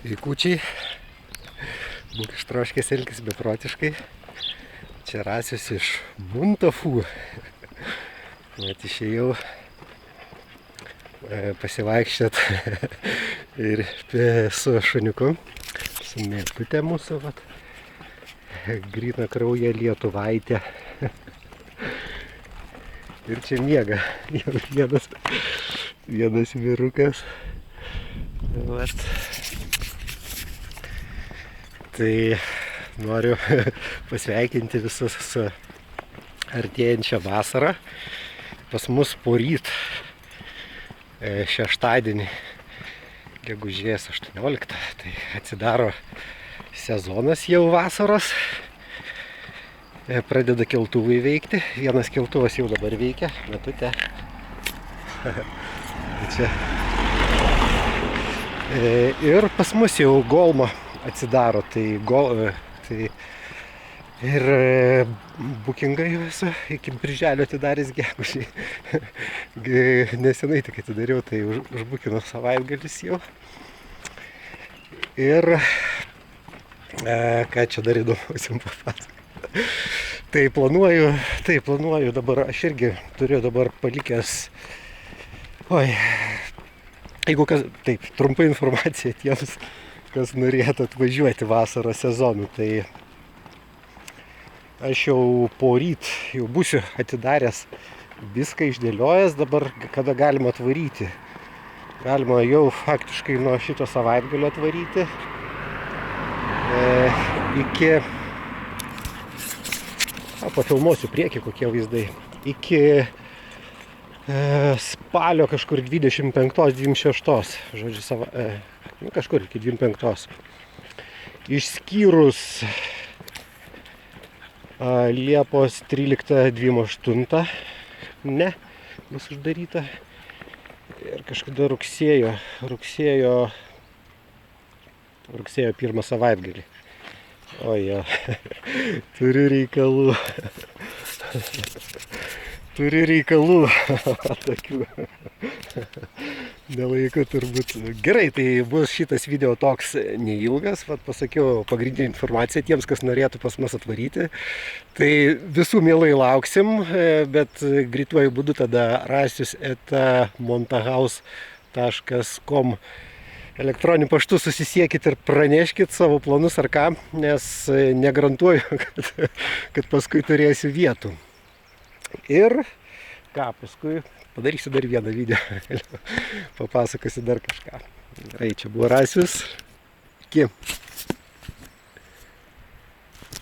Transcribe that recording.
Sveikučiai, būk ištroškęs, elkis beprotiškai. Čia rasius iš Muntafų. Vat išėjau pasivaikščiot ir su šuniuku, su mėtutė mūsų, vat, gryna krauja lietuvaitė. Ir čia miega vienas vyrukas. Vat. Tai noriu pasveikinti visus su artėjančią vasarą. Pas mus poryt šeštadienį, gegužės 18, tai atsidaro sezonas jau vasaros. Pradeda keltuvai veikti. Vienas keltuvas jau dabar veikia. Mėtutė. Čia. Ir pas mus jau Golmo atsidaro. Tai ir bukingai visą iki birželio atidarys gegužį. Nesenai tik atidariau, tai užbukino savaitgalis jau. Ir ką čia dar įdomaus jums papasakoti. Tai planuoju dabar, aš irgi turiu dabar palikęs, jeigu kas, taip, trumpa informacija tiems, kas norėtų atvažiuoti vasaros sezonu, tai aš jau poryt jau būsiu atidaręs viską išdėliojęs dabar, kada galima atvaryti. Galima jau faktiškai nuo šito savaitgalio atvaryti iki, pafilmuosiu priekį kokie vaizdai, iki spalio kažkur 25-26, žodžiu, kažkur iki 25. Išskyrus Liepos 13-28, ne, bus uždaryta. Ir kažkada rugsėjo pirmą savaitgalį. Ojo, turiu reikalų, tokių, nelaiku turbūt. Gerai, tai bus šitas video toks neilgas, pasakiau pagrindinę informaciją tiems, kas norėtų pas mus atvaryti. Tai visų mielai lauksim, bet greituoju būdu tada rasius@montahouse.com elektroniniu paštu susisiekit ir praneškit savo planus ar ką, nes negarantuoju, kad paskui turėsiu vietų. Ir ką, paskui padarysiu dar vieną video, papasakosiu dar kažką. Gerai, čia buvo Rasius. Iki.